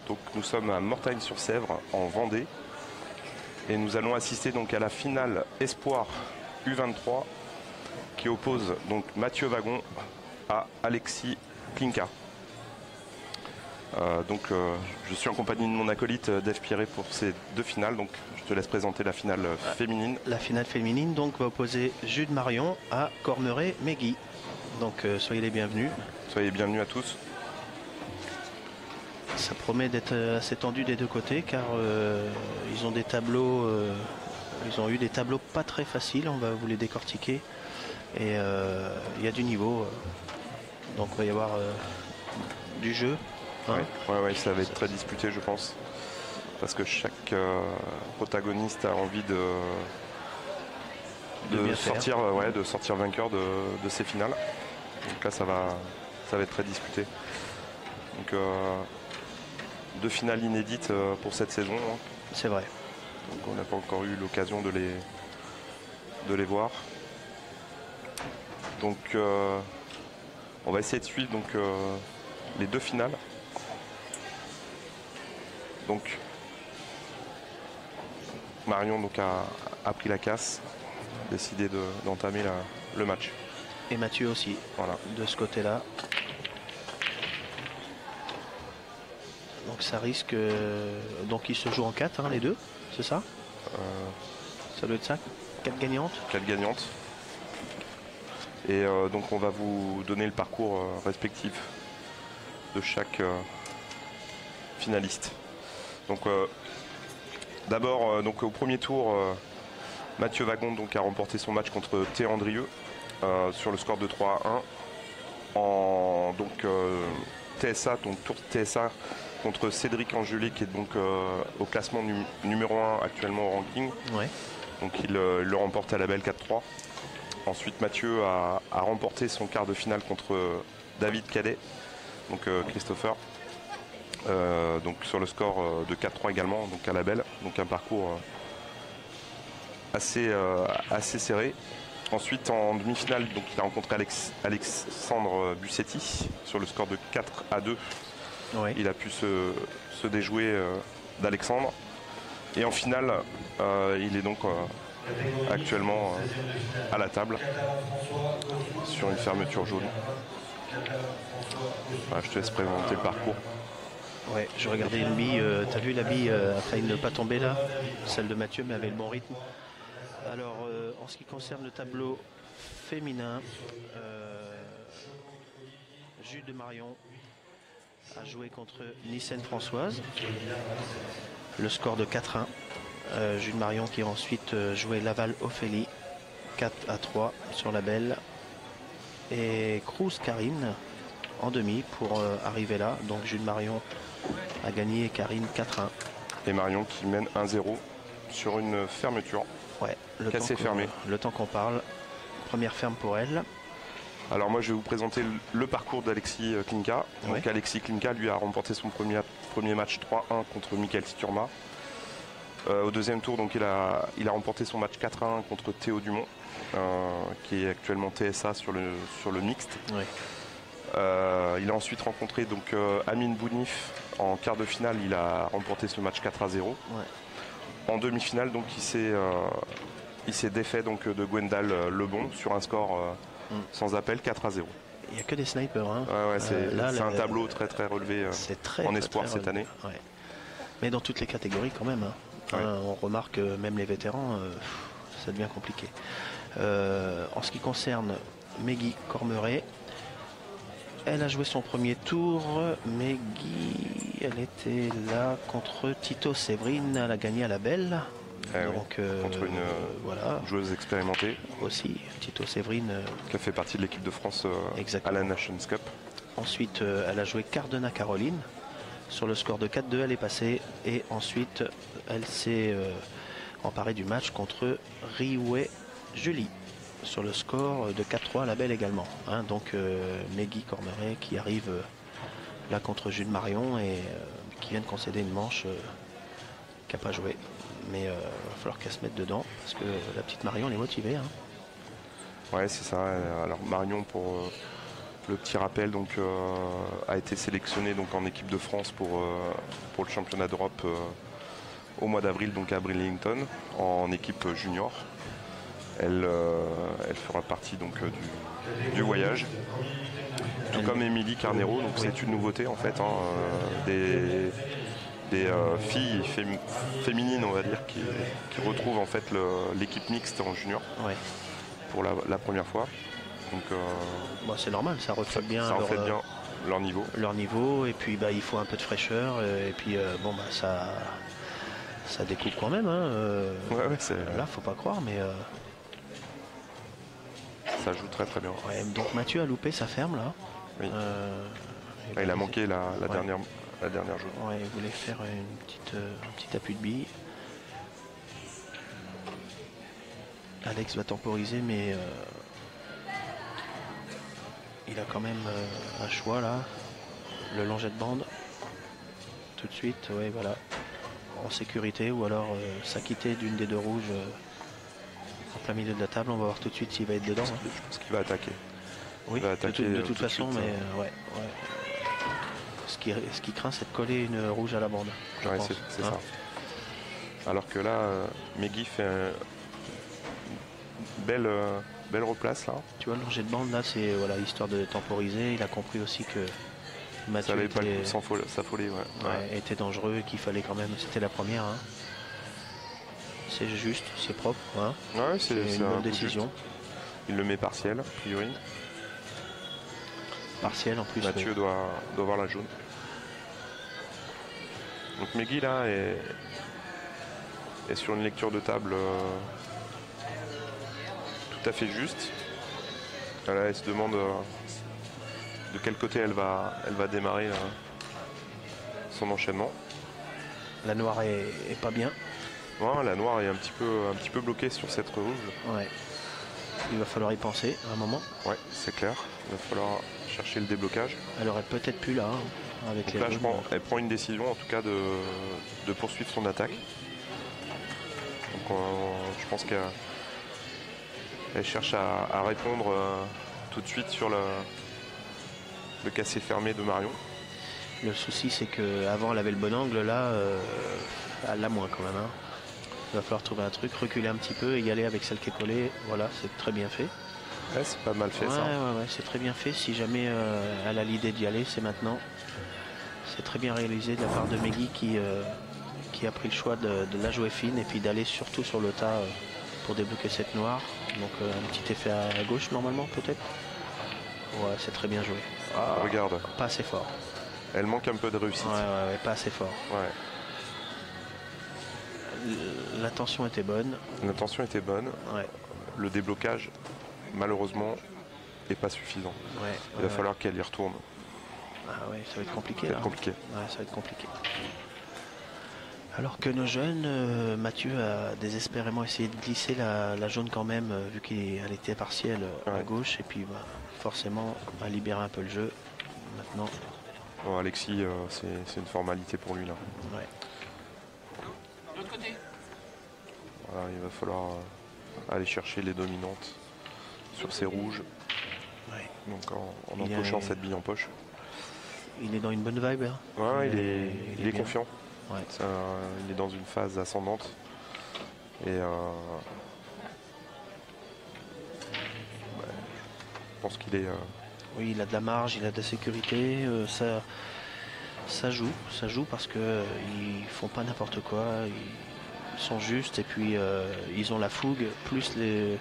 Donc nous sommes à Mortagne-sur-Sèvre, en Vendée. Et nous allons assister donc à la finale Espoir U23 qui oppose donc Mathieu Wagon à Alexis Klinka. Je suis en compagnie de mon acolyte Dave Pierret pour ces deux finales. Donc je te laisse présenter la finale féminine. La finale féminine donc va opposer Jude Marion à Cormeret-Megui. Donc soyez les bienvenus. Soyez bienvenus à tous. Ça promet d'être assez tendu des deux côtés car ils ont des tableaux, ils ont eu des tableaux pas très faciles. On va vous les décortiquer et il y a du niveau. Donc il va y avoir du jeu. Hein. Ouais, ça va être très disputé, je pense, parce que chaque protagoniste a envie de sortir vainqueur de ces finales. Donc là, ça va être très disputé. Donc deux finales inédites pour cette saison. Hein. C'est vrai. Donc on n'a pas encore eu l'occasion de les voir. Donc on va essayer de suivre donc les deux finales. Donc Marion donc a pris la casse, décidé d'entamer le match. Et Mathieu aussi, voilà, de ce côté-là. Donc ça risque... donc ils se jouent en 4, hein, les deux, c'est ça Ça doit être ça, 4 gagnantes. 4 gagnantes. Et donc on va vous donner le parcours respectif de chaque finaliste. Donc d'abord donc au premier tour Mathieu Wagon donc a remporté son match contre Théo Andrieux sur le score de 3-1 en TSA, donc tour TSA contre Cédric Angelier qui est donc au classement numéro 1 actuellement au ranking. Ouais. Donc il le remporte à la belle 4-3. Ensuite Mathieu a remporté son quart de finale contre David Cadet, donc Christopher. Donc sur le score de 4-3 également, donc à la belle, donc un parcours assez serré. Ensuite en demi-finale, donc il a rencontré Alexandre Bussetti sur le score de 4-2. Oui. Il a pu se déjouer d'Alexandre. Et en finale, il est donc actuellement à la table sur une fermeture jaune. Voilà, je te laisse présenter le parcours. Ouais, je regardais une bille, t'as vu la bille a failli ne pas tomber là, celle de Mathieu, mais avait le bon rythme. Alors en ce qui concerne le tableau féminin, Jude Marion a joué contre Nissen Françoise, le score de 4-1. Jude Marion qui a ensuite joué Laval Ophélie 4-3 sur la belle, et Cruz Karine en demi pour arriver là. Donc Jude Marion a gagné, Karine 4-1. Et Marion qui mène 1-0 sur une fermeture. Ouais, le temps qu'on parle, première ferme pour elle. Alors moi je vais vous présenter le parcours d'Alexis Klinka. Donc ouais. Alexis Klinka lui a remporté son premier match 3-1 contre Michael Siturma. Au deuxième tour donc il a remporté son match 4-1 contre Théo Dumont, qui est actuellement TSA sur le mixte. Ouais. Il a ensuite rencontré donc Amine Bounif en quart de finale. Il a remporté ce match 4-0. Ouais. En demi-finale donc il s'est défait donc de Gwendal Lebon sur un score sans appel 4-0. Il n'y a que des snipers. Hein. Ouais, c'est un tableau très relevé en espoir cette année. Ouais. Mais dans toutes les catégories quand même. Hein. Ouais. On remarque même les vétérans, ça devient compliqué. En ce qui concerne Megui Cormeret, elle a joué son premier tour. Megui, elle était là contre Tito Séverine. Elle a gagné à la belle. Donc, contre une voilà. joueuse expérimentée. Aussi, Tito Séverine. Qui a fait partie de l'équipe de France à la Nations Cup. Ensuite, elle a joué Cardena Caroline. Sur le score de 4-2, elle est passée. Et ensuite, elle s'est emparée du match contre Rioué Julie. Sur le score de 4-3 à la belle également. Hein, donc Megui Cormeret qui arrive là contre Jude Marion et qui vient de concéder une manche qui n'a pas joué. Mais il va falloir qu'elle se mette dedans parce que la petite Marion elle est motivée. Hein. Ouais, c'est ça. Alors Marion, pour Le petit rappel donc, a été sélectionné donc, en équipe de France pour le championnat d'Europe au mois d'avril donc à Bridlington en équipe junior. Elle fera partie donc, du voyage. Tout comme Émilie Carnero, donc c'est une nouveauté en fait, hein, des filles féminines on va dire qui retrouvent en fait l'équipe mixte en junior pour la première fois. Donc bon, c'est normal, ça reflète bien, bien leur niveau. Leur niveau, et puis bah, il faut un peu de fraîcheur, et puis bon bah ça découpe quand même. Hein, là, faut pas croire, mais ça joue très très bien. Ouais, donc Mathieu a loupé sa ferme là. Oui. Il a manqué la dernière jaune. Ouais, il voulait faire un petit appui de bille. Alex va temporiser, mais il a quand même un choix là. Le longer de bande. Tout de suite, ouais, voilà. En sécurité, ou alors s'acquitter d'une des deux rouges en plein milieu de la table. On va voir tout de suite s'il va être dedans. Je pense qu'il va attaquer. Oui, il va attaquer de toute façon, suite, mais ouais. Ce qui craint, c'est de coller une rouge à la bande. Ouais, c'est ça. Alors que là, Megui fait une belle replace là. Tu vois, le longer de bande là, c'est voilà, histoire de temporiser. Il a compris aussi que Mathieu ça n'avait pas le coup de s'affoler. Était dangereux et qu'il fallait quand même. C'était la première. Hein. C'est juste, c'est propre. Hein. Ouais, c'est une bonne décision. Juste. Il le met partiel, a priori. Partiel en plus. Mathieu doit voir la jaune. Donc Megui là est sur une lecture de table tout à fait juste. Là, elle se demande de quel côté elle va démarrer son enchaînement. La noire est pas bien. Ouais, la noire est un petit peu bloquée sur cette rouge. Ouais. Il va falloir y penser à un moment. Ouais, c'est clair. Il va falloir chercher le déblocage. Elle aurait peut-être pu là. Hein, avec donc là, elle prend une décision en tout cas de poursuivre son attaque. Donc je pense qu'elle cherche à répondre tout de suite sur le cassé fermé de Marion. Le souci, c'est qu'avant elle avait le bon angle, là elle l'a moins quand même. Hein. Il va falloir trouver un truc, reculer un petit peu et y aller avec celle qui est collée. Voilà, c'est très bien fait. Ouais, c'est pas mal fait ça. Ouais, c'est très bien fait. Si jamais elle a l'idée d'y aller, c'est maintenant. C'est très bien réalisé de la part de Megui qui a pris le choix de la jouer fine et puis d'aller surtout sur le tas pour débloquer cette noire. Donc un petit effet à gauche normalement peut-être. Ouais, c'est très bien joué. Ah, regarde. Pas assez fort. Elle manque un peu de réussite. Ouais, pas assez fort. Ouais. L'intention était bonne. L'intention était bonne. Ouais. Le déblocage, malheureusement, n'est pas suffisant. Ouais, il va falloir qu'elle y retourne. Ah ouais, ça va être compliqué. Ça va être compliqué. Ouais, ça va être compliqué. Alors que nos jeunes, Mathieu a désespérément essayé de glisser la jaune quand même, vu qu'elle était partielle à gauche, et puis bah, forcément a libéré un peu le jeu. Maintenant. Bon, Alexis, c'est une formalité pour lui là. Ouais. De l'autre côté. Voilà, il va falloir aller chercher les dominantes sur ces rouges. Ouais. Donc en empochant cette bille en poche. Il est dans une bonne vibe. Hein. Ouais, il est confiant. Ouais. Il est dans une phase ascendante. Et je pense qu'il est... Oui, il a de la marge, il a de la sécurité. Ça joue parce que ils font pas n'importe quoi. Ils sont justes et puis ils ont la fougue, plus les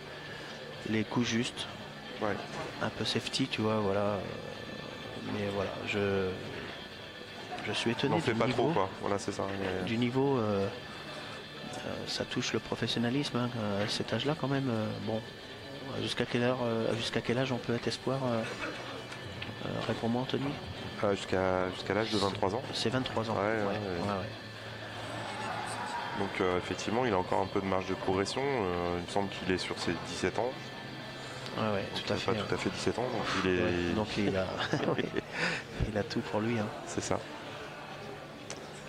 coups justes. Ouais. Un peu safety, tu vois, voilà. Mais voilà, je suis étonné. On n'en fait pas trop, quoi. Voilà, c'est ça. Du niveau, ça touche le professionnalisme hein, à cet âge-là quand même. Bon, jusqu'à quel âge on peut être espoir réponds-moi, Anthony. Jusqu'à l'âge de 23 ans. C'est 23 ans. Ouais. Donc effectivement, il a encore un peu de marge de progression. Il me semble qu'il est sur ses 17 ans. Ouais, tout à fait. Pas tout à fait 17 ans, donc il est... donc il a... il a tout pour lui. Hein. C'est ça.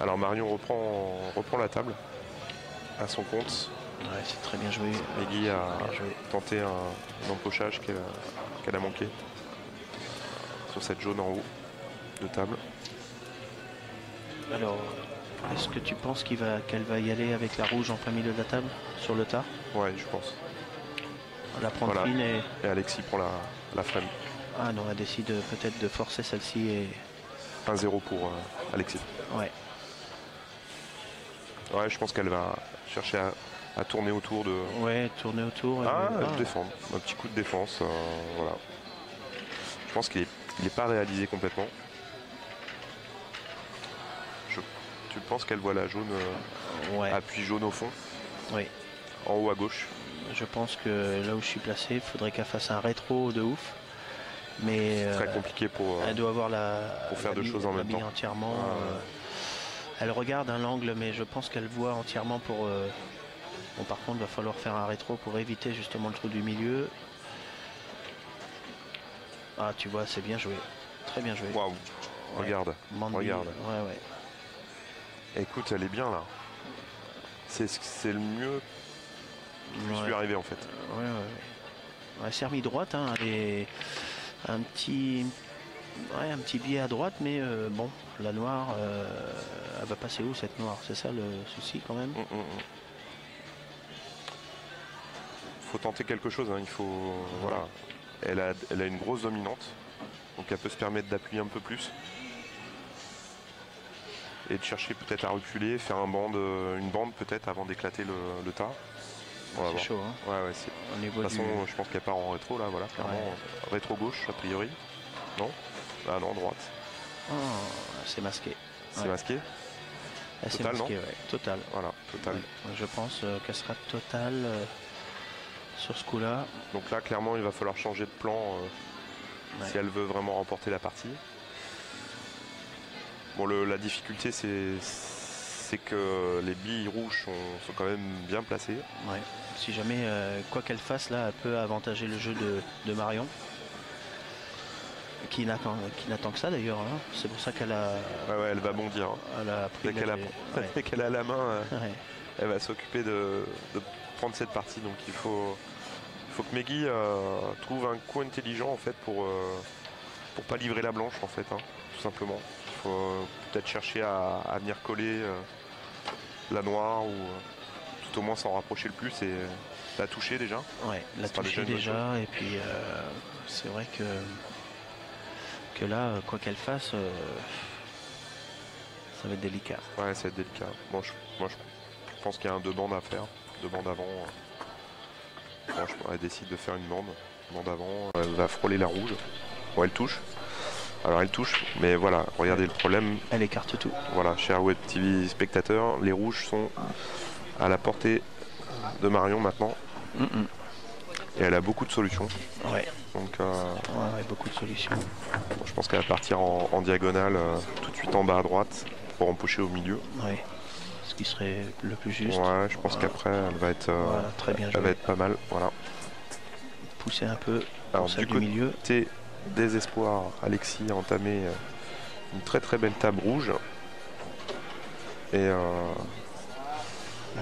Alors Marion reprend la table à son compte. Ouais, c'est très bien joué. Megui a tenté un empochage qu'elle a manqué. sur cette jaune en haut de table. Alors, est-ce que tu penses qu'elle va y aller avec la rouge en plein milieu de la table, sur le tas? Ouais, je pense. La prendre Voilà. fine Et Alexis prend la frame. Ah non, elle décide peut-être de forcer celle-ci et... 1-0 pour Alexis. Ouais. Ouais, je pense qu'elle va chercher à tourner autour de... Ouais, tourner autour. Défendre. Un petit coup de défense. Voilà. Je pense qu'il n'est pas réalisé complètement. Tu penses qu'elle voit la jaune, ouais. Appui jaune au fond? Oui. En haut à gauche. Je pense que là où je suis placé, il faudrait qu'elle fasse un rétro de ouf. Mais très compliqué pour elle doit avoir pour faire deux choses en même temps. Entièrement. Elle regarde l'angle, mais je pense qu'elle voit entièrement pour... Bon, par contre, il va falloir faire un rétro pour éviter justement le trou du milieu. Ah, tu vois, c'est bien joué. Très bien joué. Waouh. Ouais. Regarde. Mandy, Regarde. Ouais. Écoute, elle est bien là. C'est le mieux qui lui arrivé en fait. Elle s'est remis droite. Hein. Elle est un petit biais à droite, mais bon, la noire, elle va passer où cette noire? C'est ça le souci quand même. Faut tenter quelque chose. Hein. Il faut, voilà. Elle a une grosse dominante, donc elle peut se permettre d'appuyer un peu plus et de chercher peut-être à reculer, faire une bande peut-être avant d'éclater le tas. C'est chaud. Hein. Ouais, de toute façon, je pense qu'elle part en rétro là, voilà, clairement. Rétro gauche a priori. Non? Ah non, droite. Oh, c'est masqué. C'est masqué? C'est Total, masqué, non? ouais. Total. Voilà, total. Ouais. Je pense qu'elle sera totale sur ce coup-là. Donc là, clairement, il va falloir changer de plan si elle veut vraiment remporter la partie. Bon, la difficulté, c'est que les billes rouges sont quand même bien placées. Ouais. Si jamais, quoi qu'elle fasse, là, elle peut avantager le jeu de Marion. Qui n'attend que ça d'ailleurs. Hein. C'est pour ça qu'elle a... Ouais, elle va bondir. Elle a pris dès qu'elle a la main, elle va s'occuper de prendre cette partie. Donc il faut que Meggy trouve un coup intelligent en fait pour pas livrer la blanche en fait, hein, tout simplement. Il faut peut-être chercher à venir coller la noire ou tout au moins s'en rapprocher le plus et la toucher déjà. Ouais, la toucher déjà et puis c'est vrai que là, quoi qu'elle fasse, ça va être délicat. Ouais, ça va être délicat. Bon, moi, je pense qu'il y a un 2 bandes à faire. 2 bandes avant. Franchement, elle décide de faire une bande avant. Elle va frôler la rouge. Bon, elle touche. Alors, elle touche, mais voilà, regardez le problème. Elle écarte tout. Voilà, cher Web TV spectateurs, les rouges sont à la portée de Marion maintenant. Et elle a beaucoup de solutions. Ouais. Donc, beaucoup de solutions. Bon, je pense qu'elle va partir en diagonale tout de suite en bas à droite pour empocher au milieu. Ouais. Ce qui serait le plus juste. Ouais, je pense qu'après elle va être très bien elle va être pas mal. Voilà. Pousser un peu. Alors du milieu. Côté désespoir, Alexis a entamé une très très belle table rouge. Et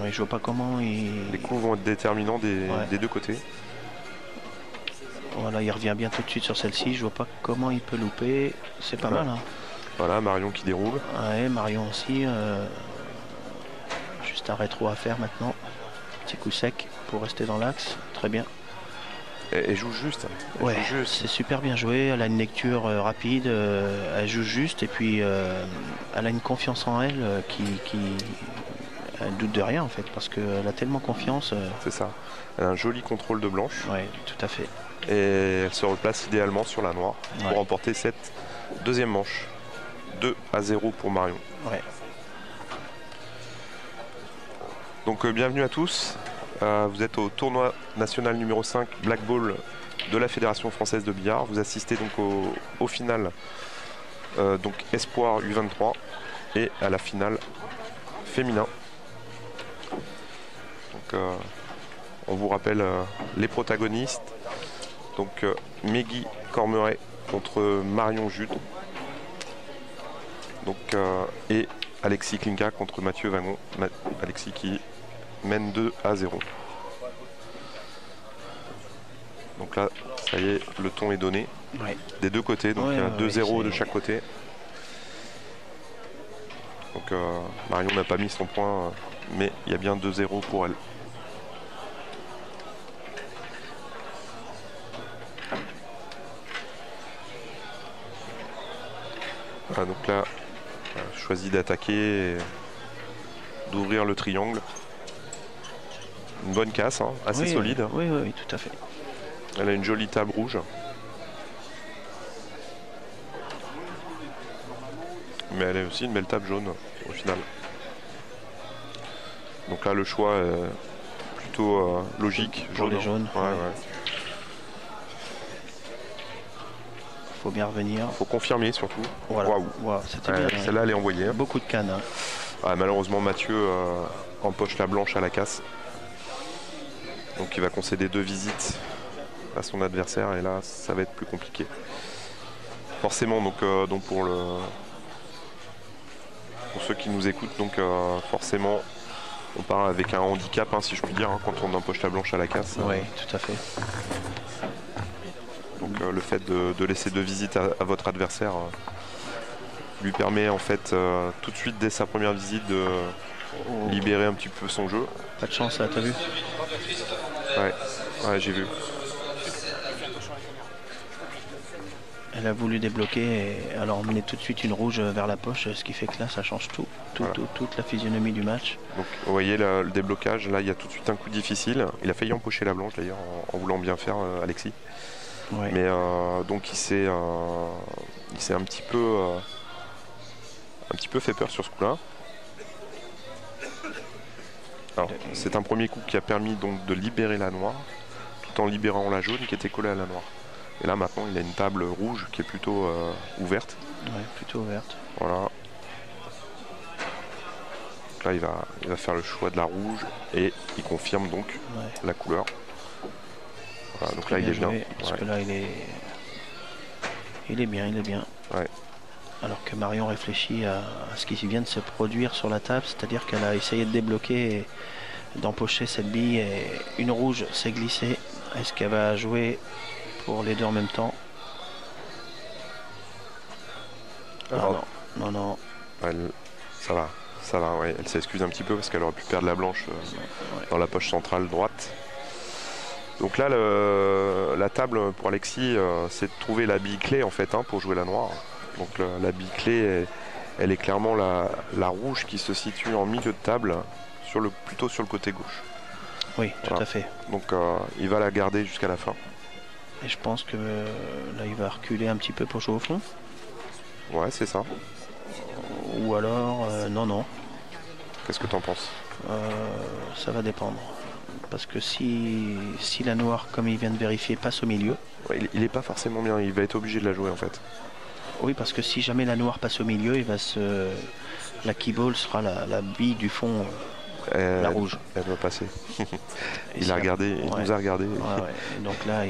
je vois pas comment les coups vont être déterminants des deux côtés. Voilà, il revient bien tout de suite sur celle-ci. Je vois pas comment il peut louper. C'est pas mal. Hein. Voilà, Marion qui déroule. Ouais, Marion aussi. Juste un rétro à faire maintenant. Petit coup sec pour rester dans l'axe. Très bien. Elle joue juste. C'est super bien joué. Elle a une lecture rapide. Elle joue juste. Et puis, elle a une confiance en elle qui elle doute de rien en fait. Parce qu'elle a tellement confiance. C'est ça. Elle a un joli contrôle de blanche. Oui, tout à fait. Et elle se replace idéalement sur la noire pour remporter cette deuxième manche. 2-0 pour Marion. Ouais. Donc bienvenue à tous. Vous êtes au tournoi national numéro 5 Black Ball de la Fédération française de billard. Vous assistez donc au final donc Espoir U23 et à la finale féminin. Donc on vous rappelle les protagonistes. Donc Meggy Cormeret contre Marion Jude. Donc et Alexis Klinka contre Mathieu Wagon. Alexis qui mène 2-0. Donc là, ça y est, le ton est donné. Ouais. des deux côtés, donc il y a 2-0 de c'est- chaque côté. Donc Marion n'a pas mis son point, mais il y a bien 2-0 pour elle. Voilà, donc là, elle choisit d'attaquer et d'ouvrir le triangle. Une bonne casse, hein, assez Oui, solide. oui, oui, oui, tout à fait. Elle a une jolie table rouge. Mais elle a aussi une belle table jaune au final. Donc là, le choix est plutôt logique. Pour les hein. jaunes, Ouais, ouais. ouais. Faut bien revenir. Faut confirmer surtout. Voilà. Waouh. Wow, c'était Ouais, bien. celle-là, elle est envoyée. Hein. Beaucoup de cannes. Hein. Ah, malheureusement, Mathieu empoche la blanche à la casse. Donc il va concéder 2 visites à son adversaire et là, ça va être plus compliqué. Forcément, donc pour ceux qui nous écoutent, donc forcément, on part avec un handicap, hein, si je puis dire, hein, quand on empoche la blanche à la casse. Oui, tout à fait. Donc le fait de laisser 2 visites à votre adversaire lui permet en fait tout de suite dès sa première visite de libérer un petit peu son jeu. Pas de chance là, t'as vu? Ouais, j'ai vu. Elle a voulu débloquer et alors emmener tout de suite une rouge vers la poche, ce qui fait que là ça change tout, Voilà. toute la physionomie du match. Donc vous voyez le déblocage, là il y a tout de suite un coup difficile. Il a failli empocher la blanche d'ailleurs en voulant bien faire Alexis. Ouais. Mais donc il s'est un petit peu fait peur sur ce coup-là. Alors c'est un premier coup qui a permis donc de libérer la noire, tout en libérant la jaune qui était collée à la noire. Et là maintenant il a une table rouge qui est plutôt ouverte. Ouais, plutôt ouverte. Voilà. Donc là il va faire le choix de la rouge et il confirme donc Ouais. la couleur. Voilà, donc là il est joué, bien. Parce Ouais. que là il est bien, il est bien. Ouais. Alors que Marion réfléchit à ce qui vient de se produire sur la table, c'est-à-dire qu'elle a essayé de débloquer et d'empocher cette bille et une rouge s'est glissée. Est-ce qu'elle va jouer pour les deux en même temps? Alors, Non. ça va, ouais. Elle s'excuse un petit peu parce qu'elle aurait pu perdre la blanche dans la poche centrale droite. Donc là, la table pour Alexis, c'est de trouver la bille clé en fait hein, pour jouer la noire. Donc la bille clé, elle est clairement la rouge qui se situe en milieu de table, plutôt sur le côté gauche. Oui, tout Voilà. à fait. Donc il va la garder jusqu'à la fin. Et je pense que là il va reculer un petit peu pour jouer au fond. Ouais, c'est ça. Ou alors, non. Qu'est-ce que tu en penses? Ça va dépendre. Parce que si la noire, comme il vient de vérifier, passe au milieu. Ouais, il n'est pas forcément bien, il va être obligé de la jouer en fait. Oui, parce que si jamais la noire passe au milieu, la keyball sera la bille du fond, la rouge. Elle va passer. Et Il si a la- regardé, il ouais. nous a regardé. Ouais. Et donc là,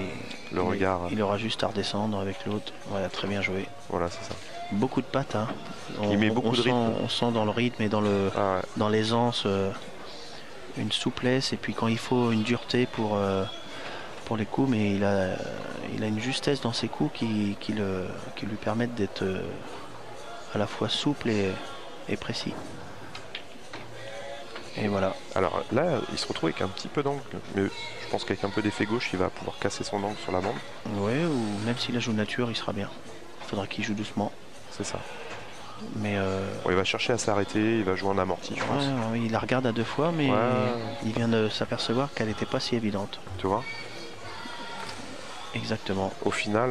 regard. il aura juste à redescendre avec l'autre. Voilà, très bien joué. Voilà, c'est ça. Beaucoup de pattes. Hein. Il met beaucoup de rythme. On sent dans le rythme et dans Ah ouais. dans l'aisance une souplesse et puis quand il faut une dureté pour les coups, mais il a une justesse dans ses coups qui lui permettent d'être à la fois souple et précis. Et voilà. Alors là, il se retrouve avec un petit peu d'angle, mais je pense qu'avec un peu d'effet gauche, il va pouvoir casser son angle sur la bande. Ouais, ou même s'il la joue nature, il sera bien. Il faudra qu'il joue doucement. C'est ça. Mais Bon, il va chercher à s'arrêter, il va jouer en amorti, je pense. ouais, il la regarde à 2 fois, mais Ouais. il vient de s'apercevoir qu'elle n'était pas si évidente. Tu vois? Exactement. Au final,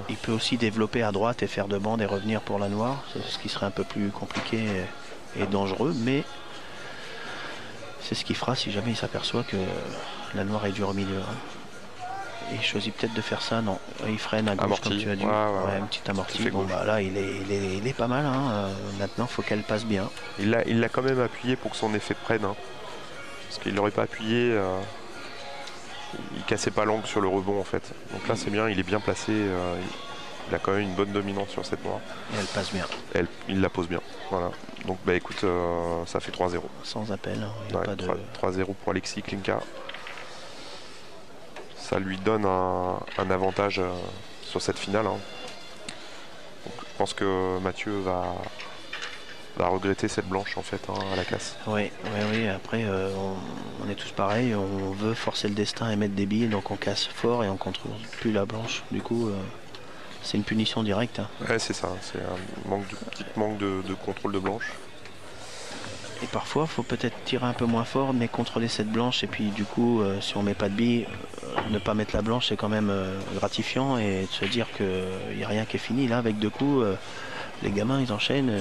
Il peut aussi développer à droite et faire de bande et revenir pour la noire, c'est ce qui serait un peu plus compliqué et dangereux, mais c'est ce qu'il fera si jamais il s'aperçoit que la noire est dure au milieu. Hein. Et il choisit peut-être de faire ça, non. Il freine à gauche Amorti. comme tu as dit. Ouais, un petit amorti. Petit fait Bon gauche. bah là il est pas mal. Hein. Maintenant il faut qu'elle passe bien. il l'a quand même appuyé pour que son effet prenne. Hein. Parce qu'il l'aurait pas appuyé, il cassait pas l'angle sur le rebond en fait. Donc là c'est bien, il est bien placé. Il a quand même une bonne dominance sur cette noire. Et elle passe bien. Il la pose bien. Voilà. Donc bah écoute, ça fait 3-0. Sans appel. Hein. Il y a Ouais, pas de... 3-0 pour Alexis Klinka. Ça lui donne un avantage sur cette finale. Hein. Donc, je pense que Mathieu va regretter cette blanche en fait hein, à la casse. Oui. Après, on est tous pareils. On veut forcer le destin et mettre des billes, donc on casse fort et on contrôle plus la blanche. Du coup, c'est une punition directe. Hein. Ouais, c'est ça. C'est un petit manque de contrôle de blanche. Et parfois, il faut peut-être tirer un peu moins fort, mais contrôler cette blanche. Et puis, du coup, si on met pas de billes, ne pas mettre la blanche, c'est quand même gratifiant. Et de se dire qu'il n'y a rien qui est fini. Là, avec 2 coups, les gamins, ils enchaînent,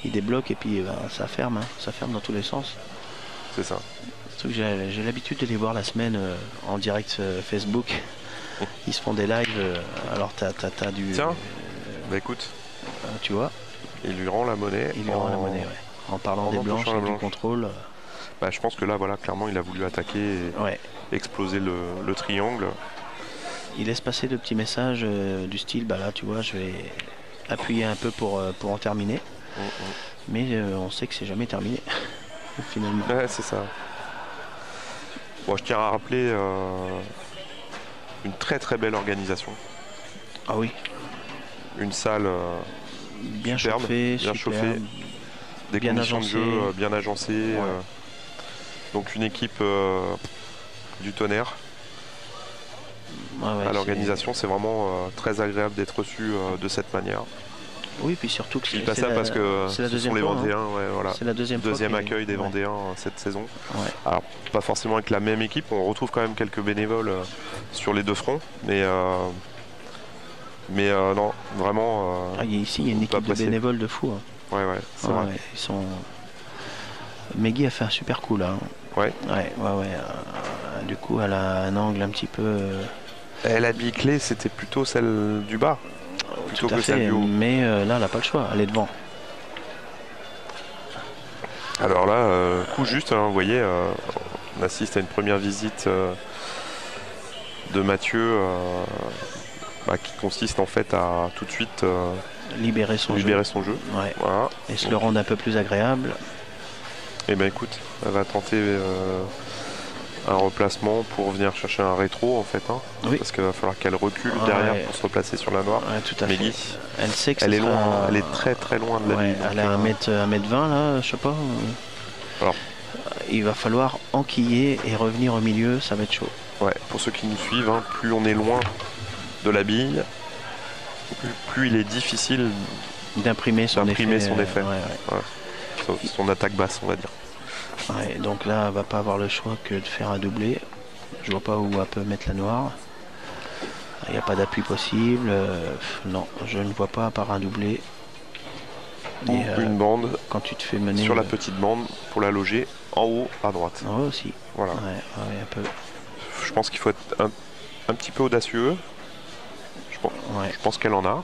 ils débloquent et puis ça ferme. Hein. Ça ferme dans tous les sens. C'est ça. Surtout que j'ai l'habitude de les voir la semaine en direct Facebook. Ils se font des lives. Alors, t'as du... Tiens, bah écoute. Tu vois, il lui rend la monnaie. il lui rend la monnaie, ouais. En parlant des blanches et du contrôle. Bah, je pense que là, voilà, clairement, il a voulu attaquer et exploser le triangle. Il laisse passer de petits messages du style, bah là, tu vois, je vais appuyer un peu pour en terminer. Mais on sait que c'est jamais terminé, finalement. Ouais, c'est ça. Bon, je tiens à rappeler une très très belle organisation. Ah oui. Une salle bien superbe, chauffée, bien chauffée. Des bien conditions agencé. de jeu bien agencées. Ouais. Donc une équipe du tonnerre. Ouais, à l'organisation, c'est vraiment très agréable d'être reçu de cette manière. Oui, puis surtout que je dis pas ça parce que c'est la ce sont deuxième les fois, Vendéens. hein. Ouais, voilà. C'est la deuxième accueil des Vendéens cette saison. Ouais. Alors pas forcément avec la même équipe, on retrouve quand même quelques bénévoles sur les 2 fronts, mais non, vraiment. Ici, il y a une équipe de bénévoles de fou. Hein. Ouais, c'est vrai. Ils sont... Meggy a fait un super coup là. Hein. Ouais. Du coup, elle a un angle un petit peu. La bille clé, c'était plutôt celle du bas, plutôt que celle du haut. Mais là, elle n'a pas le choix. Elle est devant. Alors là, coup juste, hein, vous voyez, on assiste à une première visite de Mathieu qui consiste en fait à tout de suite libérer son jeu. Ouais. Voilà. Et se le rendre un peu plus agréable. Et ben écoute, elle va tenter un replacement pour venir chercher un rétro en fait. Hein, oui. Parce qu'il va falloir qu'elle recule derrière pour se replacer sur la noire. Ouais, tout à fait. Elle sait que elle est loin, elle est très très loin de la bille. Elle a 1m20 là, je sais pas. Alors, il va falloir enquiller et revenir au milieu, ça va être chaud. Ouais, pour ceux qui nous suivent, hein, plus on est loin de la bille, plus il est difficile d'imprimer son effet. Son attaque basse, on va dire. Ouais, donc là, elle va pas avoir le choix que de faire un doublé. Je vois pas où elle peut mettre la noire. Il n'y a pas d'appui possible. Non, je ne vois pas à part un doublé. Ou une bande quand tu te fais mener sur la petite bande pour la loger en haut à droite. En haut aussi. Voilà. Ouais, un peu. Je pense qu'il faut être un petit peu audacieux. Je pense qu'elle en a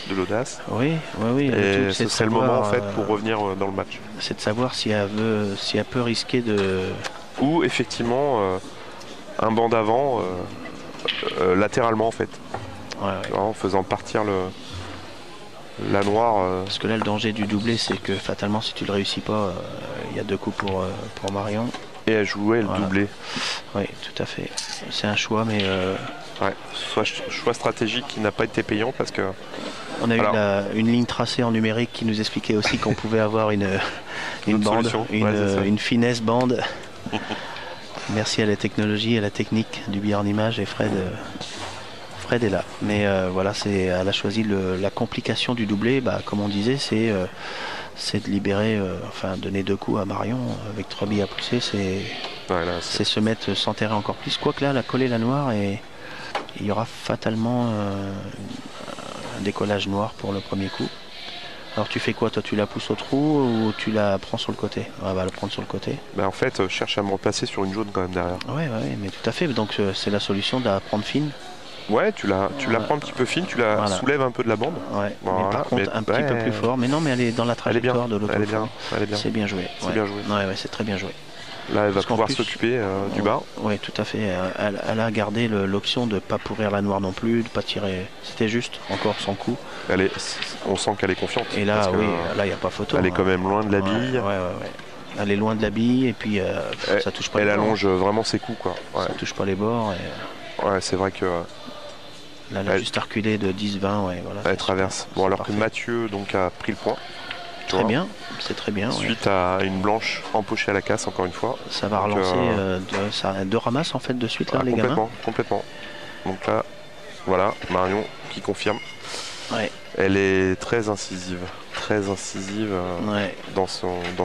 de l'audace. Oui. Et ce serait le moment en fait pour revenir dans le match. C'est de savoir si elle peut risquer de. Ou effectivement un banc d'avant latéralement en fait. En faisant partir la noire. Parce que là le danger du doublé c'est que fatalement si tu le réussis pas, il y a 2 coups pour Marion. Et à jouer le doublé. Oui, tout à fait. C'est un choix mais. Choix stratégique qui n'a pas été payant parce que. On a eu une ligne tracée en numérique qui nous expliquait aussi qu'on pouvait avoir une bande, une finesse bande. Merci à la technologie, à la technique du billard en image et Fred est là. Mais voilà, elle a choisi la complication du doublé. Comme on disait, c'est de libérer, donner 2 coups à Marion avec 3 billes à pousser. C'est se mettre, s'enterrer encore plus. Quoique là, elle a collé la noire et il y aura fatalement un décollage noir pour le premier coup. Alors tu fais quoi toi? Tu la pousses au trou ou tu la prends sur le côté? Elle va la prendre sur le côté. En fait, cherche à me replacer sur une jaune quand même derrière. Ouais, mais tout à fait. Donc c'est la solution de la prendre fine. Ouais, tu la prends un petit peu fine, tu la soulèves un peu de la bande. Ouais, mais par contre un petit peu plus fort. Mais non, mais elle est dans la trajectoire de l'autre. Elle est bien. C'est bien joué. C'est bien joué. Ouais, c'est très bien joué. Là, elle va pouvoir s'occuper du bas. Oui, tout à fait. Elle a gardé l'option de ne pas pourrir la noire non plus, de ne pas tirer. C'était juste, encore son coup. On sent qu'elle est confiante. Et là, là, il n'y a pas photo. Elle est quand même loin de la bille. Ouais. Elle est loin de la bille et puis ça touche pas les bords. Elle allonge vraiment ses coups, quoi. Ça touche pas les bords. Ouais, c'est vrai que Là, elle a juste reculé de 10-20. Ouais, voilà, Elle traverse. Bon, alors parfait. que Mathieu donc, a pris le point. Très bien, c'est très bien. Suite à une blanche empochée à la casse, encore une fois. Ça va relancer deux ramasses en fait de suite, là, les gamins. Complètement. Donc là, voilà, Marion qui confirme. Ouais. Elle est très incisive dans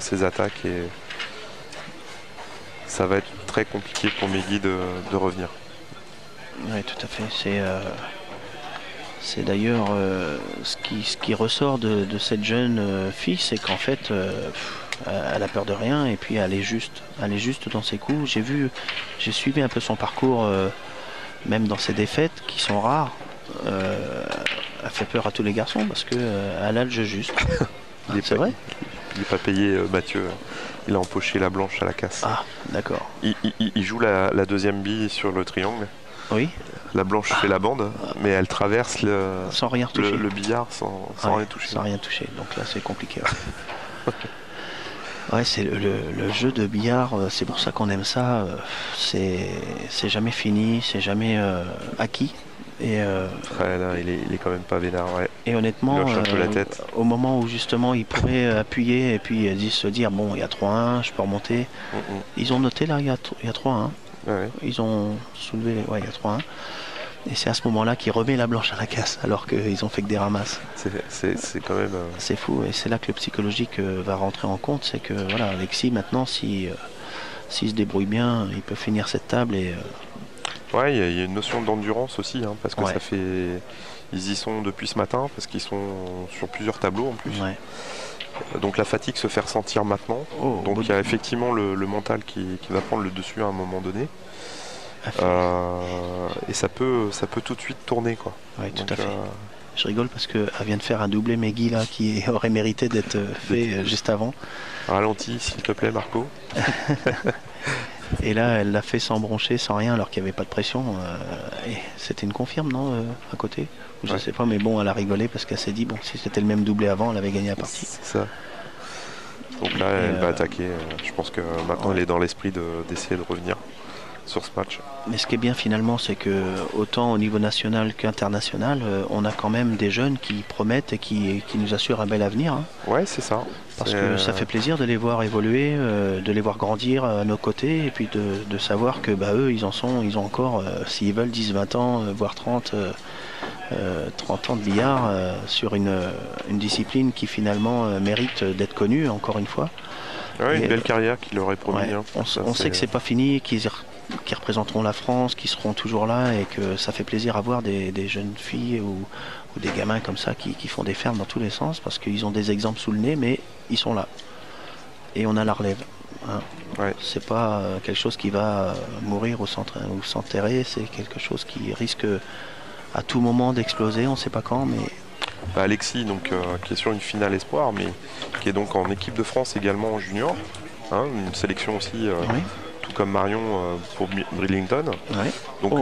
ses attaques et ça va être très compliqué pour Megui de revenir. Oui, tout à fait. C'est d'ailleurs ce qui ressort de cette jeune fille, c'est qu'en fait, elle a peur de rien et puis elle est juste dans ses coups. J'ai suivi un peu son parcours, même dans ses défaites qui sont rares. Elle fait peur à tous les garçons parce qu'elle a le jeu juste. C'est vrai. Il n'est pas payé, Mathieu. Il a empoché la blanche à la casse. Ah, d'accord. Il joue la deuxième bille sur le triangle. Oui. La blanche fait la bande, mais elle traverse sans rien toucher. Le billard sans rien toucher. Sans rien toucher. Donc là, c'est compliqué. Ouais, c'est le jeu de billard. C'est pour ça qu'on aime ça. C'est jamais fini, c'est jamais acquis. Et là, il est quand même pas vénard. Ouais. Et honnêtement, il hoche un peu la tête. Au moment où justement il pourrait appuyer et puis se dire bon, il y a 3-1, je peux remonter. Ils ont noté là, il y a 3-1. Ouais. Ils ont soulevé, il y a 3-1. Et c'est à ce moment-là qu'il remet la blanche à la casse alors qu'ils ont fait que des ramasses. C'est quand même. C'est fou. Et c'est là que le psychologique va rentrer en compte. C'est que voilà, Alexis maintenant, s'il se débrouille bien, il peut finir cette table et. Ouais, il y a une notion d'endurance aussi, hein, parce que ça fait. Ils y sont depuis ce matin, parce qu'ils sont sur plusieurs tableaux en plus. Ouais. Donc la fatigue se fait ressentir maintenant. Donc il y a effectivement le mental qui va prendre le dessus à un moment donné. Et ça peut tout de suite tourner, quoi. Oui, tout à fait. Je rigole parce qu'elle vient de faire un doublé Megui là qui aurait mérité d'être fait juste avant. Ralentis s'il te plaît, Marco. Et là, elle l'a fait sans broncher, sans rien, alors qu'il n'y avait pas de pression. Et c'était une confirme, non, à côté? Je sais pas, mais bon, elle a rigolé parce qu'elle s'est dit, bon, si c'était le même doublé avant, elle avait gagné la partie. C'est ça. Donc là, elle va attaquer. Je pense que maintenant, elle est dans l'esprit d'essayer de revenir sur ce match. Mais ce qui est bien finalement, c'est que autant au niveau national qu'international, on a quand même des jeunes qui promettent et qui nous assurent un bel avenir. Hein. Ouais, c'est ça. Parce que ça fait plaisir de les voir évoluer, de les voir grandir à nos côtés et puis de savoir que eux, ils ont encore, s'ils veulent, 10, 20 ans, voire 30 ans de billard sur une discipline qui finalement mérite d'être connue, encore une fois. Ouais, une belle carrière qui leur est promis. Ouais, hein, on sait que c'est pas fini, qu'ils représenteront la France, qui seront toujours là et que ça fait plaisir à voir des jeunes filles ou des gamins comme ça qui font des fermes dans tous les sens parce qu'ils ont des exemples sous le nez, mais ils sont là. Et on a la relève. Hein. Ouais. C'est pas quelque chose qui va mourir ou s'enterrer, c'est quelque chose qui risque à tout moment d'exploser, on ne sait pas quand, mais... Alexis, donc, qui est sur une finale espoir, mais qui est donc en équipe de France également en junior. Hein, une sélection aussi... tout comme Marion pour Bridlington. Ouais. Donc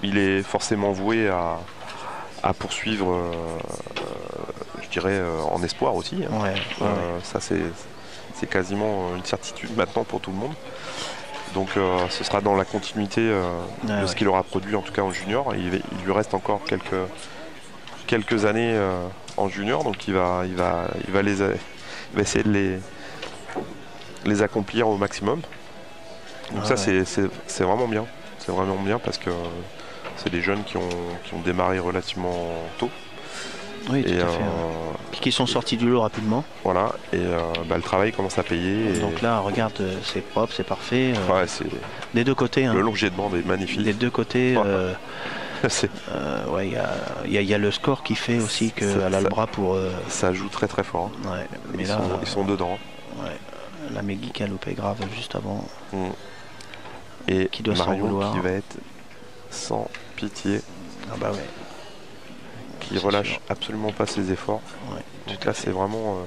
il est forcément voué à poursuivre, je dirais, en espoir aussi. Hein. Ouais. Ça c'est quasiment une certitude maintenant pour tout le monde. Donc ce sera dans la continuité de ce qu'il aura produit en tout cas en junior. Il lui reste encore quelques années en junior, donc il va essayer de les accomplir au maximum. Donc ça c'est vraiment bien. C'est vraiment bien parce que c'est des jeunes qui ont démarré relativement tôt. Oui, tout à fait. Puis qui sont sortis du lot rapidement. Voilà, et le travail commence à payer. Donc là, regarde, c'est propre, c'est parfait. Ouais, des deux côtés. Le long jet de bande est magnifique. Des deux côtés. Il y a le score qui fait aussi qu'elle a le bras pour... Ça joue très très fort. Hein. Ouais, mais ils sont dedans. Ouais. La Megui qui a loupé grave juste avant. Et qui doit Marion s'en vouloir. Qui va être sans pitié. Ah bah ouais. Qui relâche absolument pas ses efforts. Ouais, donc là c'est vraiment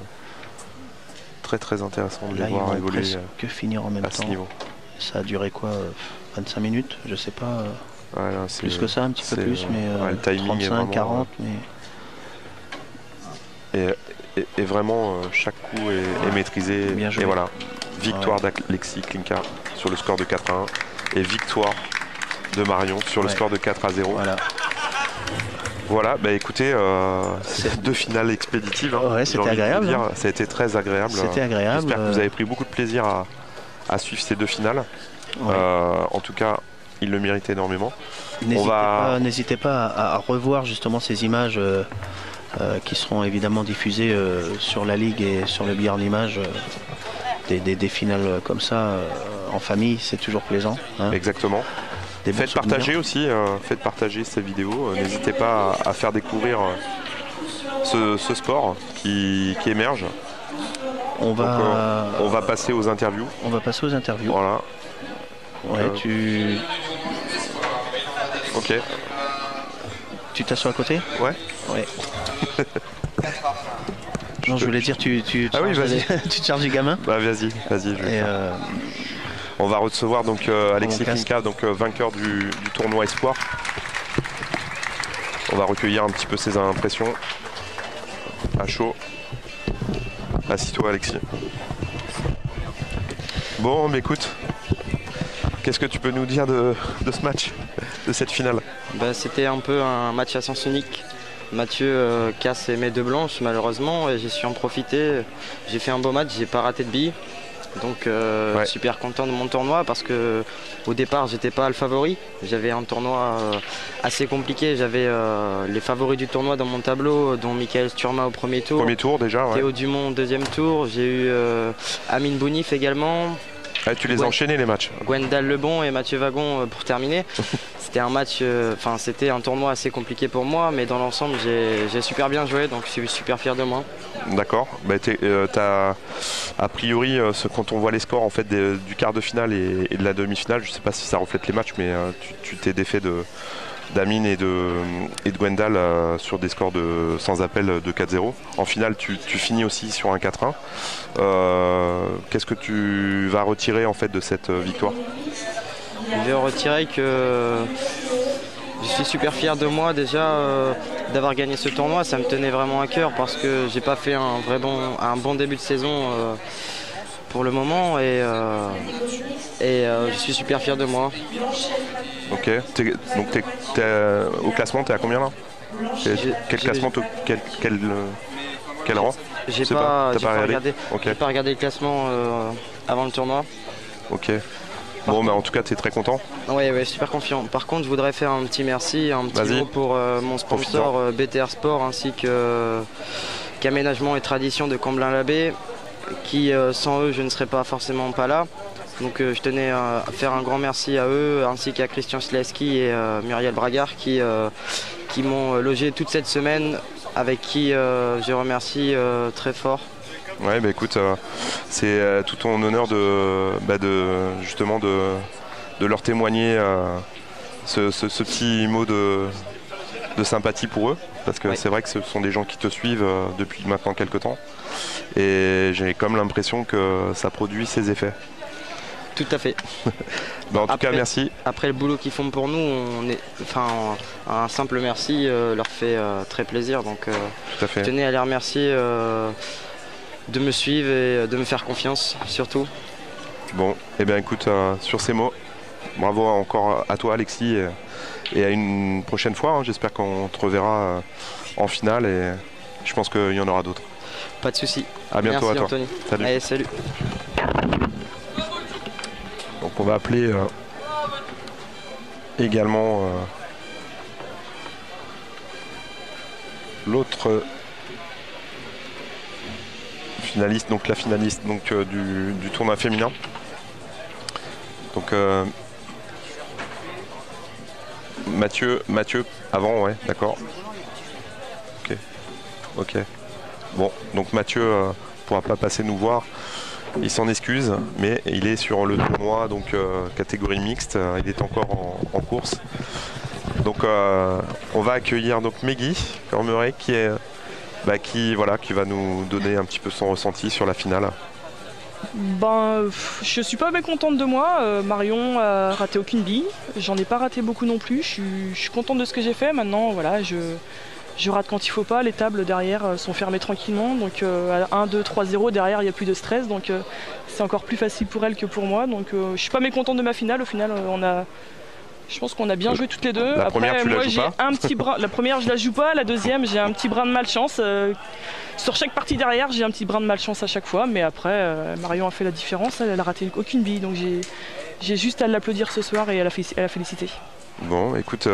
très très intéressant de les voir évoluer que finir en même temps. Ce niveau. Ça a duré quoi 25 minutes, je sais pas. Ouais, là, plus que ça, un petit peu plus, mais le timing 35, est vraiment, 40. Et vraiment chaque coup est maîtrisé. Bien joué. Et voilà, victoire d'Alexis Klinka sur le score de 4-1 et victoire de Marion sur le score de 4-0. Voilà. Voilà, bah écoutez, c'est 2 finales expéditives. Hein, ouais, c'était agréable. Hein. Ça a été très agréable. C'était agréable. J'espère que vous avez pris beaucoup de plaisir à suivre ces 2 finales. Ouais. En tout cas, il le mérite énormément. N'hésitez pas à revoir justement ces images qui seront évidemment diffusées sur la Ligue et sur le billard d'image. Des finales comme ça en famille, c'est toujours plaisant. Hein. Exactement. Faites partager aussi, faites partager ces vidéos. N'hésitez pas à faire découvrir ce sport qui émerge. On va passer aux interviews. On va passer aux interviews. Voilà. Ouais, Ok. Tu t'assois à côté? Ouais. Ouais. Non, je voulais dire, tu te charges du gamin? Bah vas-y. On va recevoir donc Alexis Klinka, donc vainqueur du tournoi Espoir. On va recueillir un petit peu ses impressions à chaud. Assis-toi, Alexis. Bon, mais écoute, qu'est-ce que tu peux nous dire de ce match, de cette finale? C'était un peu un match à sens unique. Mathieu casse mes 2 blanches malheureusement et j'ai su en profiter. J'ai fait un beau match, j'ai pas raté de billes. Donc super content de mon tournoi parce que au départ j'étais pas le favori. J'avais un tournoi assez compliqué. J'avais les favoris du tournoi dans mon tableau, dont Michael Sturma au premier tour. Premier tour déjà, ouais. Théo Dumont au 2e tour. J'ai eu Amine Bounif également. Ah, tu les as enchaînés les matchs. Gwendal Lebon et Mathieu Wagon pour terminer. C'était un match, c'était un tournoi assez compliqué pour moi, mais dans l'ensemble j'ai super bien joué, donc je suis super fier de moi. D'accord. A priori, quand on voit les scores en fait du quart de finale et de la demi-finale, je ne sais pas si ça reflète les matchs, mais tu t'es défait d'Amine et de Gwendal sur des scores sans appel de 4-0. En finale, tu finis aussi sur un 4-1. Qu'est-ce que tu vas retirer en fait de cette victoire? Je vais retirer que je suis super fier de moi déjà d'avoir gagné ce tournoi. Ça me tenait vraiment à cœur parce que j'ai pas fait un bon début de saison pour le moment et je suis super fier de moi. Ok. Donc au classement, t'es à combien là? Quel classement, quel rang? J'ai pas regardé le classement avant le tournoi. Ok. Bon, mais en tout cas, tu es très content. Oui, super confiant. Par contre, je voudrais faire un petit merci, un petit mot pour mon sponsor BTR Sport ainsi qu'Aménagement et Tradition de Comblain-l'Abbé, qui sans eux, je ne serais pas forcément pas là. Donc je tenais à faire un grand merci à eux ainsi qu'à Christian Sleski et Muriel Bragard qui m'ont logé toute cette semaine, avec qui je remercie très fort. Ouais, bah écoute, c'est tout ton honneur justement de leur témoigner ce petit mot de sympathie pour eux, parce que c'est vrai que ce sont des gens qui te suivent depuis maintenant quelques temps, et j'ai comme l'impression que ça produit ses effets. Tout à fait. En tout cas, merci. Après le boulot qu'ils font pour nous, un simple merci leur fait très plaisir, donc tout à fait. Je tenais à les remercier de me suivre et de me faire confiance surtout. Bon, et bien écoute, sur ces mots, bravo encore à toi Alexis et à une prochaine fois. Hein. J'espère qu'on te reverra en finale et je pense qu'il y en aura d'autres. Pas de souci. À bientôt. Merci, à toi. Anthony. Salut. Allez, salut. Donc on va appeler également l'autre finaliste, donc la finaliste donc, du tournoi féminin. Donc Mathieu avant, ouais, d'accord. Ok. Bon, donc Mathieu pourra pas passer nous voir. Il s'en excuse, mais il est sur le tournoi, donc catégorie mixte. Il est encore en course. Donc on va accueillir donc Meggy Cormeret qui va nous donner un petit peu son ressenti sur la finale. Je suis pas mécontente de moi. Marion a raté aucune bille. J'en ai pas raté beaucoup non plus. Je suis contente de ce que j'ai fait. Maintenant, voilà, je rate quand il faut pas. Les tables derrière sont fermées tranquillement. Donc à 1, 2, 3, 0, derrière il n'y a plus de stress. Donc c'est encore plus facile pour elle que pour moi. Donc je suis pas mécontente de ma finale. Au final, Je pense qu'on a bien joué toutes les deux. La première, tu la moi joues j'ai pas un petit brin. La première, je la joue pas. La deuxième, j'ai un petit brin de malchance. Sur chaque partie derrière, j'ai un petit brin de malchance à chaque fois. Mais après, Marion a fait la différence. Elle a raté aucune bille. Donc j'ai juste à l'applaudir ce soir et à la féliciter. Bon, écoute,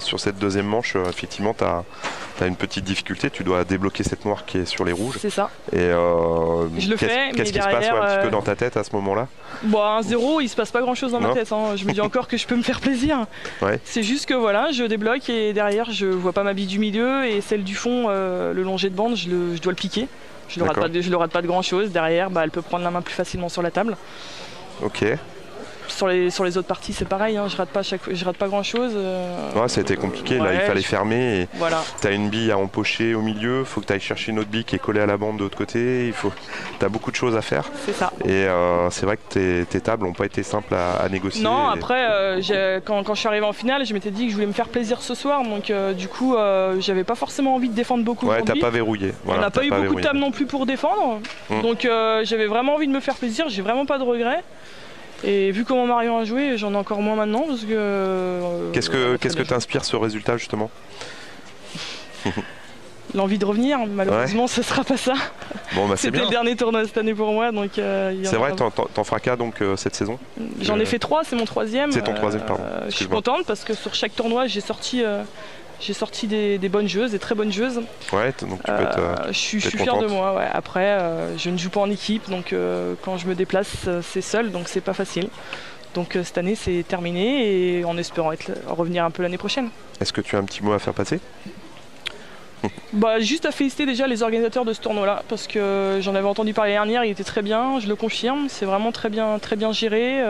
sur cette deuxième manche, effectivement, tu as une petite difficulté. Tu dois débloquer cette noire qui est sur les rouges. C'est ça. Et je le fais. Qu'est-ce qui se passe un petit peu dans ta tête à ce moment-là? Bon, un 0, il se passe pas grand-chose dans ma tête. Hein. Je me dis encore que je peux me faire plaisir. Ouais. C'est juste que voilà, je débloque et derrière, je vois pas ma bille du milieu et celle du fond, le long jet de bande, je dois le piquer. Je le rate pas de grand-chose. Derrière, elle peut prendre la main plus facilement sur la table. Ok. Sur les autres parties, c'est pareil, hein, je rate pas grand chose. Ouais, ça a été compliqué, là il fallait fermer. Et voilà. Tu as une bille à empocher au milieu, il faut que tu ailles chercher une autre bille qui est collée à la bande de l'autre côté. Tu as beaucoup de choses à faire. C'est ça. Et c'est vrai que tes tables n'ont pas été simples à négocier. Non, après, quand je suis arrivé en finale, je m'étais dit que je voulais me faire plaisir ce soir. Donc du coup, j'avais pas forcément envie de défendre beaucoup. Ouais, t'as pas verrouillé. Voilà, on n'a pas eu beaucoup de tables non plus pour défendre. Donc j'avais vraiment envie de me faire plaisir, j'ai vraiment pas de regrets. Et vu comment Marion a joué, j'en ai encore moins maintenant parce que. Qu'est-ce que t'inspire ce résultat justement? L'envie de revenir, malheureusement ce sera pas ça. Bon, bah, c'était le dernier tournoi cette année pour moi. C'est vrai, t'en feras qu'à donc cette saison? J'en ai fait 3, c'est mon 3e. C'est ton 3e, pardon. Je suis contente parce que sur chaque tournoi j'ai sorti des bonnes joueuses, des très bonnes joueuses. Ouais, donc tu peux être. Je suis fière de moi. Ouais. Après, je ne joue pas en équipe, donc quand je me déplace, c'est seul, donc c'est pas facile. Donc cette année, c'est terminé et en espérant revenir un peu l'année prochaine. Est-ce que tu as un petit mot à faire passer? Juste à féliciter déjà les organisateurs de ce tournoi-là, parce que j'en avais entendu parler dernière, il était très bien, je le confirme, c'est vraiment très bien géré.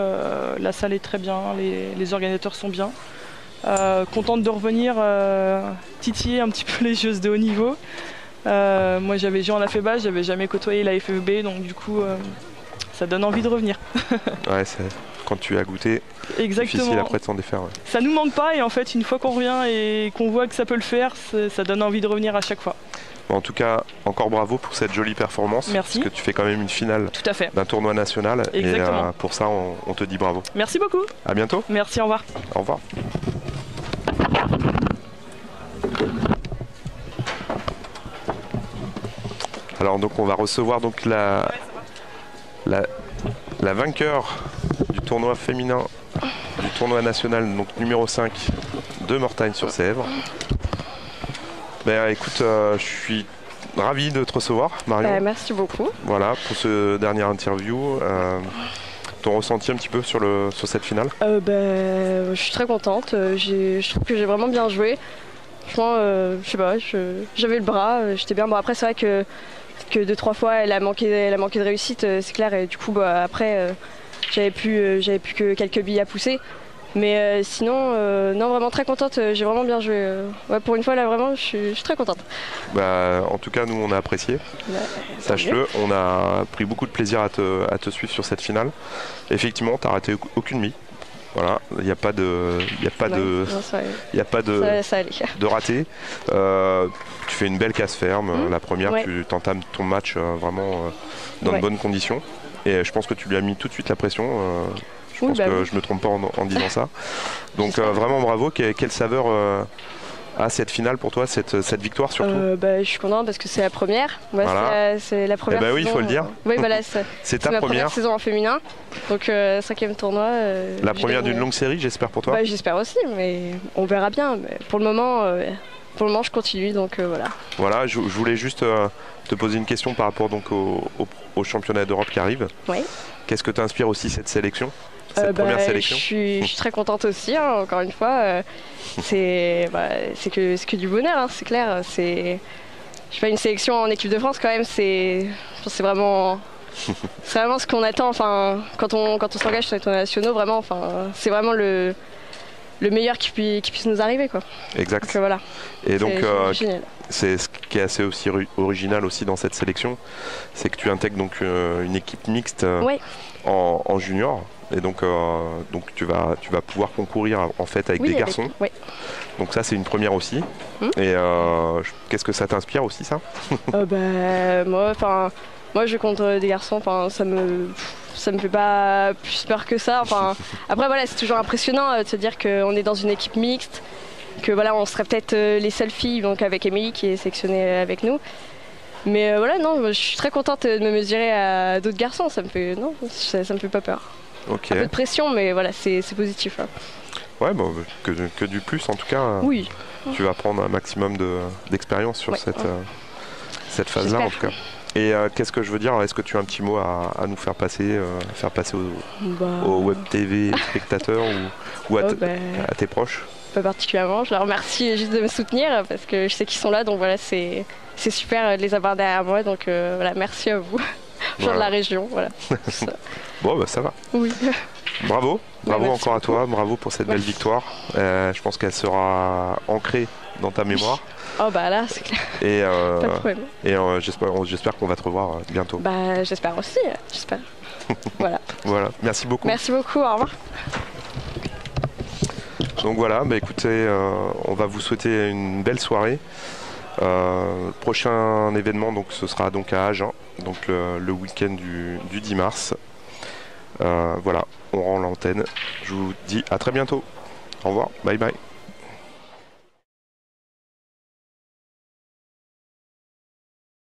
La salle est très bien, les organisateurs sont bien. Contente de revenir titiller un petit peu les joueuses de haut niveau. Moi j'avais joué en AFEBA, j'avais jamais côtoyé la FEB, donc du coup ça donne envie de revenir. Ouais, quand tu as goûté, exactement. Difficile après de s'en défaire. Ouais. Ça nous manque pas et en fait une fois qu'on revient et qu'on voit que ça peut le faire, ça donne envie de revenir à chaque fois. Bon, en tout cas, encore bravo pour cette jolie performance. Merci. Parce que tu fais quand même une finale d'un tournoi national. Exactement. Et pour ça, on te dit bravo. Merci beaucoup. À bientôt. Merci, au revoir. Au revoir. Alors donc on va recevoir donc la vainqueur du tournoi féminin, du tournoi national, donc numéro 5 de Mortagne-sur-Sèvre. Ben, écoute, je suis ravi de te recevoir, Marion. Merci beaucoup. Voilà, pour ce dernier interview. Ton ressenti un petit peu sur cette finale? Je suis très contente. Je trouve que j'ai vraiment bien joué. Franchement, je sais pas, j'avais le bras, j'étais bien. Bon, après, c'est vrai que 2-3 fois, elle a manqué de réussite, c'est clair. Et du coup, après, j'avais plus que quelques billes à pousser. Mais sinon, non, vraiment très contente. J'ai vraiment bien joué. Ouais, pour une fois, là, vraiment, je suis très contente. En tout cas, nous, on a apprécié. Sache-le, on a pris beaucoup de plaisir à te suivre sur cette finale. Effectivement, tu n'as raté aucune bille. Voilà, il n'y a pas de raté. Tu fais une belle casse ferme. La première, tu t'entames ton match vraiment dans de bonnes conditions. Et je pense que tu lui as mis tout de suite la pression. Je pense que je ne me trompe pas en disant ça. Donc vraiment bravo. Quelle saveur a cette finale pour toi, cette victoire surtout? Je suis contente parce que c'est la première. Voilà. C'est la première saison. Oui, il faut le dire. Oui, voilà, c'est ta ma première saison en féminin. Donc 5e tournoi. La première d'une longue série, j'espère pour toi? J'espère aussi, mais on verra bien. Mais pour le moment, je continue. Donc voilà. Voilà, je voulais juste te poser une question par rapport donc au championnat d'Europe qui arrive. Oui. Qu'est-ce que t'inspire aussi cette sélection? Cette première sélection? Je suis très contente aussi, hein, encore une fois. C'est que du bonheur, hein, c'est clair. Je fais une sélection en équipe de France quand même, c'est vraiment ce qu'on attend. Enfin, quand on s'engage sur les tournois nationaux, vraiment, c'est vraiment le meilleur qui puisse nous arriver, quoi. Exact. Donc, voilà. Et donc c'est ce qui est assez aussi original aussi dans cette sélection, c'est que tu intègres donc une équipe mixte en junior. Et donc tu vas pouvoir concourir en fait avec des garçons. Donc ça c'est une première aussi. moi je joue contre des garçons, enfin ça me fait pas plus peur que ça. Enfin, après voilà, c'est toujours impressionnant de se dire qu'on est dans une équipe mixte, que voilà, on serait peut-être les seules filles, donc avec Émilie qui est sélectionnée avec nous. Mais voilà, non, je suis très contente de me mesurer à d'autres garçons, ça me fait pas peur. Ok. Un peu de pression, mais voilà, c'est positif. Hein. Ouais, bon, que du plus en tout cas. Oui. Tu vas prendre un maximum d'expérience sur cette phase-là en tout cas. Et qu'est-ce que je veux dire? Est-ce que tu as un petit mot à nous faire passer aux web TV spectateurs ou à tes proches? Pas particulièrement. Je leur remercie juste de me soutenir parce que je sais qu'ils sont là. Donc voilà, c'est super de les avoir derrière moi. Donc voilà, merci à vous, gens de la région. Voilà. Bon, bah ça va. Oui. Bravo encore beaucoup. à toi. Bravo pour cette belle victoire. Je pense qu'elle sera ancrée dans ta mémoire. Oh bah là, c'est clair. Et, pas de problème. Et j'espère qu'on va te revoir bientôt. Bah j'espère aussi. J'espère. Voilà. Voilà. Merci beaucoup. Merci beaucoup. Au revoir. Donc voilà, bah écoutez, on va vous souhaiter une belle soirée. Prochain événement, donc ce sera donc à Agen, donc le week-end du 10 mars. Voilà, on rend l'antenne. Je vous dis à très bientôt. Au revoir, bye bye.